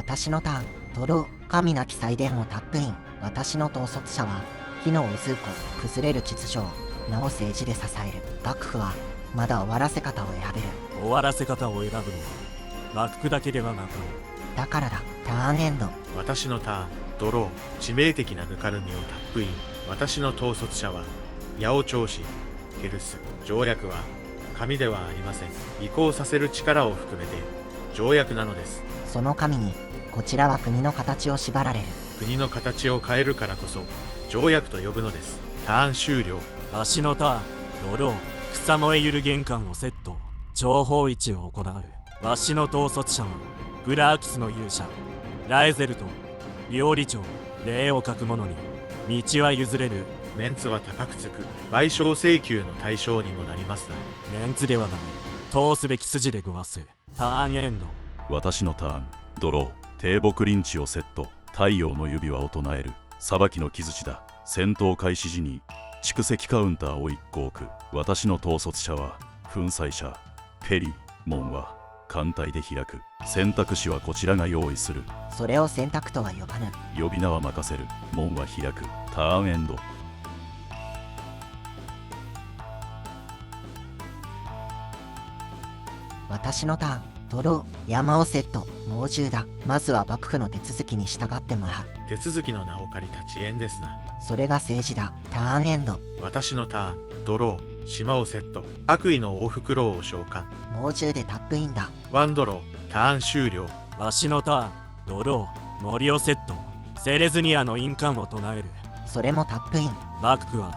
私のターン。ドロー。神なき祭殿をタップイン。私の統率者は火の渦崩れる秩序を名を政治で支える。幕府はまだ終わらせ方を選べる。終わらせ方を選ぶのは幕府だけではなかろう。だからだ。ターンエンド。私のターン。ドロー。致命的なぬかるみをタップイン。私の統率者は八百長子ヘルス。条約は紙ではありません。移行させる力を含めて条約なのです。その神にこちらは国の形を縛られる。国の形を変えるからこそ条約と呼ぶのです。ターン終了。足のターン。ドロー。草燃えゆる玄関をセット。情報位置を行う。わしの統率者はグラーキスの勇者ラエゼルと料理長。礼を書く者に道は譲れる。メンツは高くつく。賠償請求の対象にもなりますが、メンツではない。通すべき筋でごわす。ターンエンド。私のターン。ドロー。低木リンチをセット。太陽の指輪を唱える。裁きの木槌だ。戦闘開始時に蓄積カウンターを1個置く。私の統率者は粉砕者ペリー。門は艦隊で開く。選択肢はこちらが用意する。それを選択とは呼ばぬ。呼び名は任せる。門は開く。ターンエンド。私のターン。ドロー。山をセット。猛獣だ。まずは幕府の手続きに従ってもらう。手続きの名を借りた遅延ですな。それが政治だ。ターンエンド。私のターン。ドロー。島をセット。悪意の大袋を召喚。猛獣でタップインだ。ワンドロー。ターン終了。わしのターン。ドロー。森をセット。セレズニアの印鑑を唱える。それもタップイン。幕府は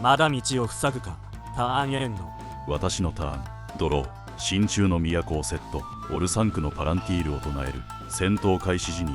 まだ道を塞ぐか。ターンエンド。私のターン。ドロー。真鍮の都をセット。オルサンクのパランティールを唱える。戦闘開始時に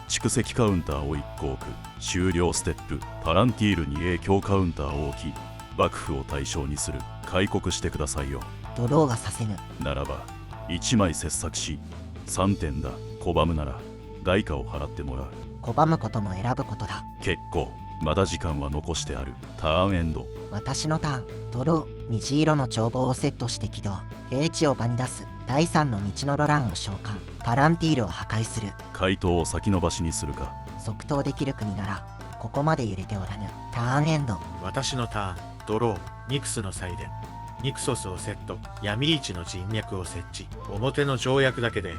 蓄積カウンターを1個置く。終了ステップ。パランティールに影響カウンターを置き幕府を対象にする。開国してくださいよ。ドローがさせぬ。ならば1枚切削し3点だ。拒むなら代価を払ってもらう。拒むことも選ぶことだ。結構。まだ時間は残してある。ターンエンド。私のターン。ドロー。虹色の帳簿をセットして起動。平地を場に出す。第三の道のロランを召喚。パランティールを破壊する。回答を先延ばしにするか。即答できる国ならここまで揺れておらぬ。ターンエンド。私のターン。ドロー。ニクスの祭殿。ニクソスをセット。闇市の人脈を設置。表の条約だけで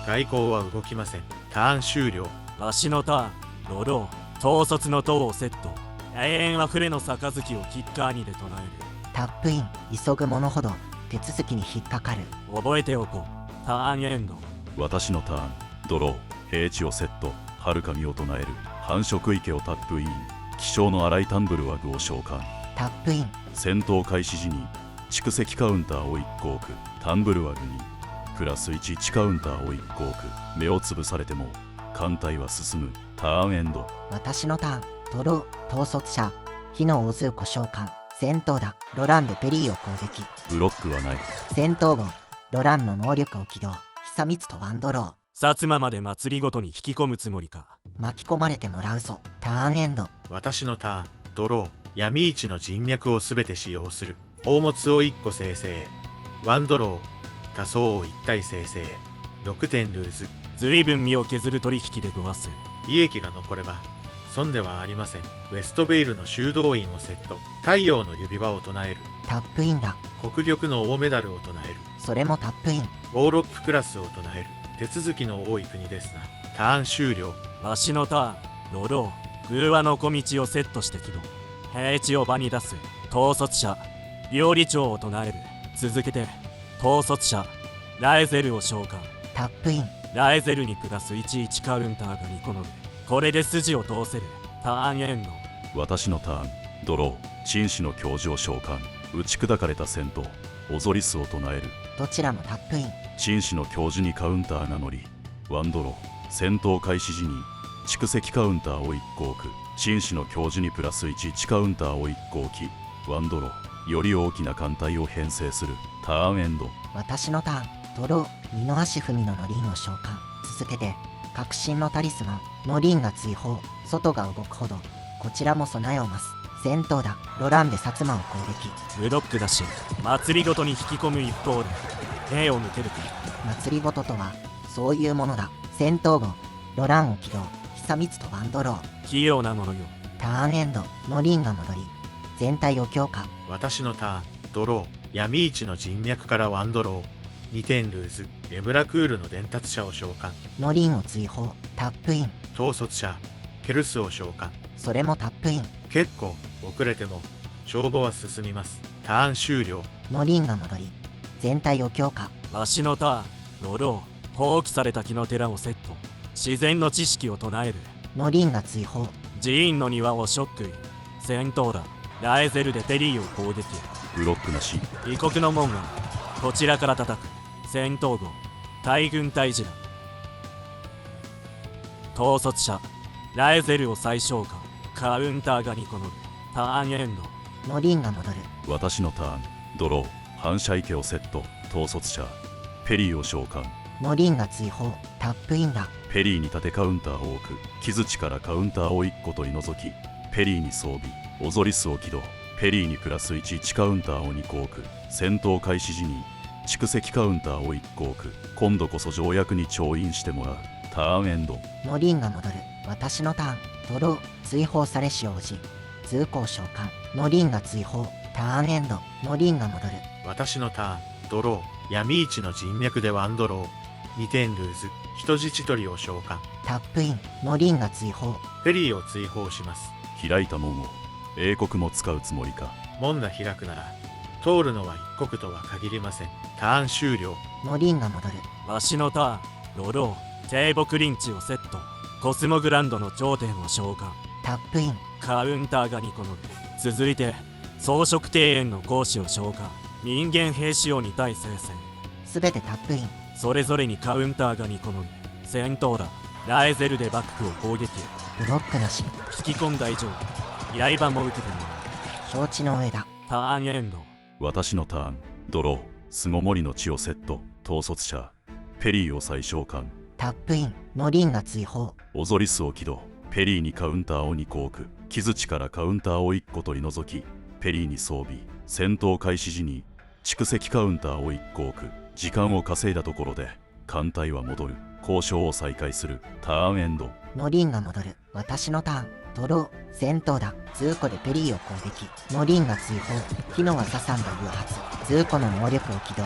外交は動きません。ターン終了。わしのターン。ドロー。統率の塔をセット。永遠は触れの杯をキッカーにで唱える。タップイン。急ぐ者ほど手続きに引っかかる。覚えておこう。ターンエンド。私のターン。ドロー。平地をセット。遥か身を唱える。繁殖池をタップイン。気象の荒いタンブルワグを召喚。タップイン。戦闘開始時に蓄積カウンターを1個置く。タンブルワグにプラス1地カウンターを1個置く。目をつぶされても艦隊は進む。ターンエンド。私のターン。ドロー。統率者火の大空子召喚。戦闘だ。ロランでペリーを攻撃。ブロックはない。戦闘後ロランの能力を起動。久光とワンドロー。薩摩まで祭りごとに引き込むつもりか。巻き込まれてもらうぞ。ターンエンド。私のターン。ドロー。闇市の人脈をすべて使用する。宝物を1個生成。ワンドロー。仮想を1体生成。6点ルーズ。随分身を削る取引でごわす。利益が残れば損ではありません。ウェストベイルの修道院をセット。太陽の指輪を唱える。タップインだ。国力の大メダルを唱える。それもタップイン。ウォーロッククラスを唱える。手続きの多い国ですな。ターン終了。わしのターン。ドロー。グルワの小道をセットして起動。平地を場に出す。統率者料理長を唱える。続けて統率者ラエゼルを召喚。タップイン。ラエゼルに下す11カウンターが2個のる。これで筋を通せる。ターンエンド。私のターン。ドロー。紳士の教授を召喚。打ち砕かれた戦闘オゾリスを唱える。どちらもタップイン。紳士の教授にカウンターが乗りワンドロー。戦闘開始時に蓄積カウンターを1個置く。紳士の教授にプラス1地カウンターを1個置きワンドロー。より大きな艦隊を編成する。ターンエンド。私のターン。ドロー。二の足踏みのノリンを召喚。続けて革新のタリスマン。ノリンが追放。外が動くほどこちらも備えを増す。戦闘だ。ロランで薩摩を攻撃。ブロックだし祭りごとに引き込む一方で兵を抜けるか。祭りごととはそういうものだ。戦闘後ロランを起動。久光とワンドロー。器用なものよ。ターンエンド。ノリンが戻り全体を強化。私のターン、ドロー、闇市の人脈からワンドロー。2点ルーズ、エブラクールの伝達者を召喚。ノリンを追放。タップイン。統率者、ケルスを召喚。それもタップイン。結構、遅れても、勝負は進みます。ターン終了。ノリンが戻り全体を強化。わしのターン、ドロー。放棄された木の寺をセット。自然の知識を唱える。ノリンが追放。寺院の庭をショックイン。戦闘だ。ラエゼルでテリーを攻撃。ブロックなし。異国の門はこちらから叩く。戦闘後大軍退治だ。統率者ラエゼルを再召喚。カウンターがニコノル。ターンエンド。ノリンが戻る。私のターン、ドロー。反射池をセット。統率者ペリーを召喚。ノリンが追放。タップインだ。ペリーに盾カウンターを置く。傷地からカウンターを1個取り除き、ペリーに装備。オゾリスを起動。ペリーにプラス11カウンターを2個置く。戦闘開始時に蓄積カウンターを1個置く。今度こそ条約に調印してもらう。ターンエンド。ノリンが戻る。私のターン。ドロー。追放されし王子。通行召喚。ノリンが追放。ターンエンド。ノリンが戻る。私のターン、ドロー、闇市の人脈でワンドロー。2点ルーズ、人質取りを召喚。タップイン。ノリンが追放。ペリーを追放します。開いた門を英国も使うつもりか。門が開くなら、通るのは一国とは限りません。ターン終了。ノリンが戻る。わしのターン、ドロー。低木リンチをセット。コスモグランドの頂点を召喚。タップイン。カウンターがニコノル。続いて装飾庭園の講師を召喚。人間兵士を2体生成。すべてタップイン。それぞれにカウンターがニコノル。戦闘だ。ラエゼルで幕府を攻撃。ブロックなし。引き込んだ以上刃も受けてもらう。承知の上だ。ターンエンド。私のターン、ドロー。巣ごもりの地をセット。統率者ペリーを再召喚。タップイン。ノリンが追放。オゾリスを起動。ペリーにカウンターを2個置く。傷地からカウンターを1個取り除き、ペリーに装備。戦闘開始時に蓄積カウンターを1個置く。時間を稼いだところで艦隊は戻る。交渉を再開する。ターンエンド。ノリンが戻る。私のターン。ドロー。戦闘だ。ズーコでペリーを攻撃。ノリンが追放。火の技さんが誘発。ズーコの能力を起動。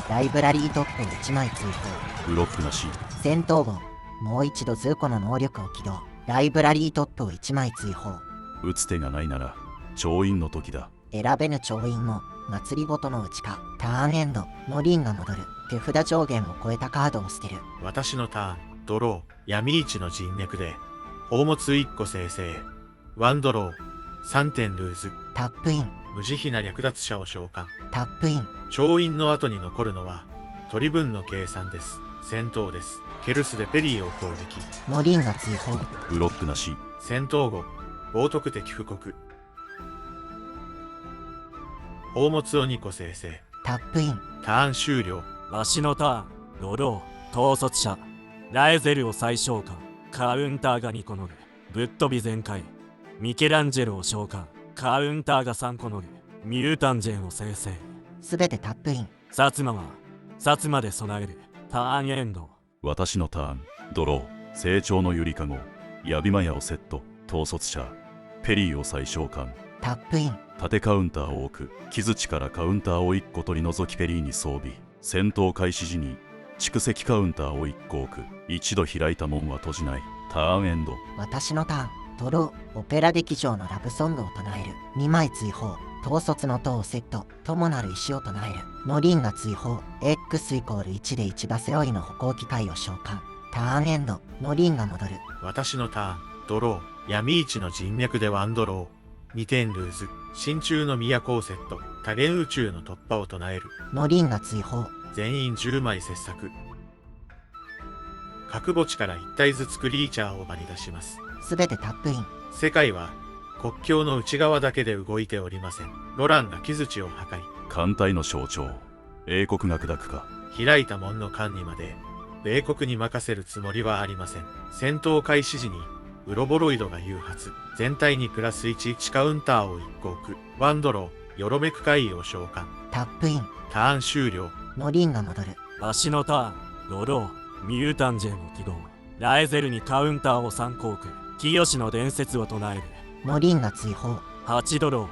ライブラリートップを1枚追放。ブロックなし。戦闘後もう一度ズーコの能力を起動。ライブラリートップを1枚追放。打つ手がないなら調印の時だ。選べぬ調印も祭りごとのうちか。ターンエンド。ノリンが戻る。手札上限を超えたカードを捨てる。私のターン、ドロー、闇市の人脈で、宝物1個生成。ワンドロー、3点ルーズ、タップイン。無慈悲な略奪者を召喚。タップイン。調印の後に残るのは、取り分の計算です。戦闘です。ケルスでペリーを攻撃。ノリンが追放。ブロックなし。戦闘後、冒涜的布告。宝物を2個生成。タップイン。ターン終了。わしのターン、ドロー。統率者ラエゼルを再召喚。カウンターが2個乗る。ぶっ飛び全開。ミケランジェロを召喚。カウンターが3個乗る。ミュータンジェンを生成。すべてタップイン。薩摩は薩摩で備える。ターンエンド。私のターン、ドロー。成長のゆりかごヤビマヤをセット。統率者ペリーを再召喚。タップイン。縦カウンターを置く。傷地からカウンターを1個取り除きペリーに装備。戦闘開始時に蓄積カウンターを1個置く。一度開いた門は閉じない。ターンエンド。私のターン。ドロー。オペラ劇場のラブソングを唱える。2枚追放。統率の塔をセット。友なる石を唱える。ノリンが追放。X イコール1で1バセオイの歩行機械を召喚。ターンエンド。ノリンが戻る。私のターン、ドロー、闇市の人脈でワンドロー。2点ルーズ、真鍮の都をセット。多元宇宙の突破を唱える。ノリンが追放。全員10枚切削。各墓地から1体ずつクリーチャーを場に出します。すべてタップイン。世界は国境の内側だけで動いておりません。ロランが木槌を破壊。艦隊の象徴英国が砕くか。開いた門の間にまで米国に任せるつもりはありません。戦闘開始時にウロボロイドが誘発。全体にプラス11カウンターを1個置く。ワンドロー、ヨロメク海を召喚。タップイン。ターン終了。ノリンが戻る。わしのターン、ドロー。ミュータンジェンを起動。ラエゼルにカウンターを3コーク。清の伝説を唱える。ノリンが追放。8ドロ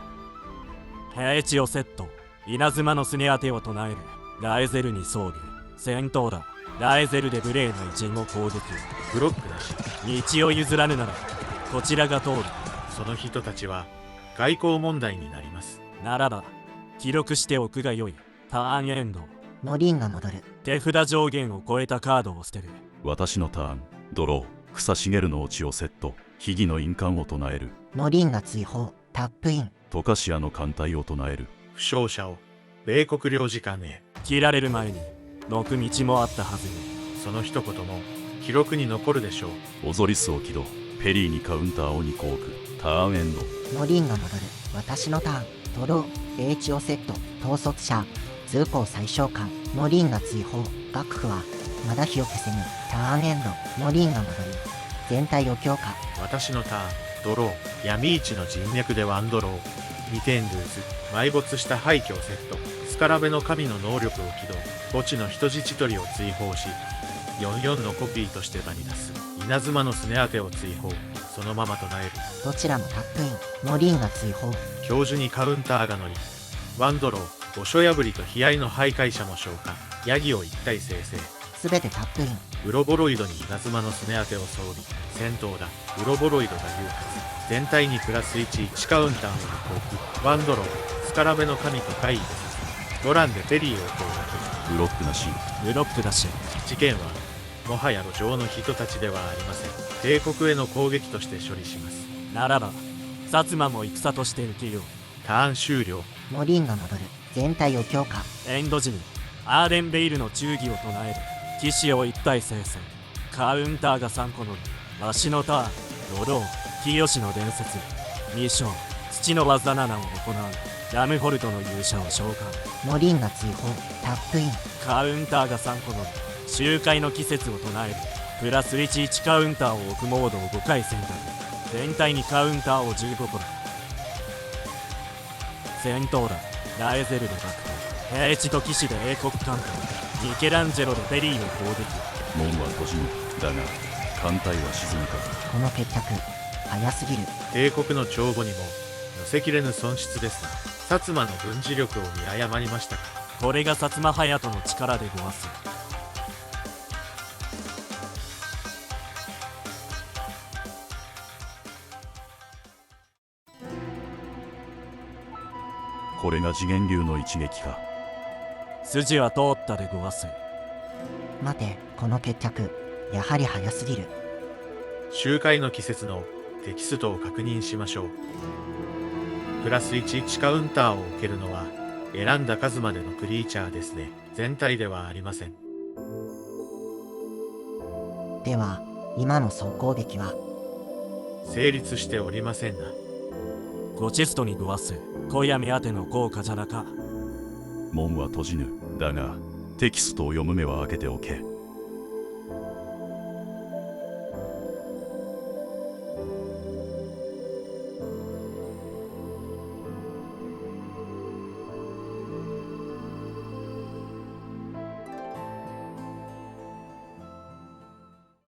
ー。平地をセット。稲妻のすね当てを唱える。ラエゼルに装備。戦闘だ。ラエゼルで無礼な一陣を攻撃。ブロックだし、道を譲らぬならこちらが通る。その人たちは外交問題になります。ならば記録しておくがよい。ターンエンド。ノリンが戻る。手札上限を超えたカードを捨てる。私のターン。ドロー。草茂の落ちをセット。秘技の印鑑を唱える。ノリンが追放。タップイン。トカシアの艦隊を唱える。負傷者を米国領事館へ。切られる前にのく道もあったはずに。その一言も記録に残るでしょう。オゾリスを起動。ペリーにカウンターを2コーク。ターンエンド。ノリンが戻る。私のターン。ドロー。H をセット。統率者。通行最小間。ノリンが追放。楽譜はまだ火を消せぬ。ターンエンド。ノリンが戻る。全体を強化。私のターン。ドロー。闇市の人脈でワンドロー。2点ルーズ。埋没した廃墟をセット。スカラベの神の能力を起動。墓地の人質取りを追放し、44のコピーとして場に出す。稲妻のすね当てを追放。そのまま唱える。どちらもタップイン。ノリンが追放。教授にカウンターが乗り、ワンドロー、御所破りと悲哀の徘徊者も消化。ヤギを一体生成。すべてタップイン。ウロボロイドに稲妻のすね当てを装備。戦闘だ。ウロボロイドが誘発。全体にプラス1カウンターを移行。ワンドロー、スカラベの神と会議でさせ。ロランでペリーを攻ブロックなし。ブロックだし撃。事件はもはや路上の人たちではありません。帝国への攻撃として処理します。ならば薩摩も戦として受けよう。ターン終了。ノリンが戻る。全体を強化。エンド時にアーデンベイルの忠義を唱える。騎士を一体生成。カウンターが3個のみ。わしのターン。ドロー。清の伝説。ミッション。土の技7を行う。ラムホルトの勇者を召喚。ノリンが追放。タップイン。カウンターが3個のみ。周回の季節を唱える。プラス11カウンターを置くモードを5回選択。全体にカウンターを15個だ。戦闘だ。ラエゼルで爆破。平地と騎士で英国艦隊。ミケランジェロでベリーを攻撃。門は閉じぬ。だが艦隊は沈むか。この決着早すぎる。帝国の帳簿にも寄せきれぬ損失ですが、薩摩の軍事力を見誤りましたか。これが薩摩隼人の力でごわす。これが次元流の一撃か。筋は通ったでごわす。待て、この決着やはり早すぎる。周回の季節のテキストを確認しましょう。プラス1カウンターを受けるのは選んだ数までのクリーチャーですね。全体ではありません。では今の総攻撃は成立しておりませんな。ゴチストにごわす。今夜目当ての効果じゃなか。門は閉じぬ。だがテキストを読む目は開けておけ。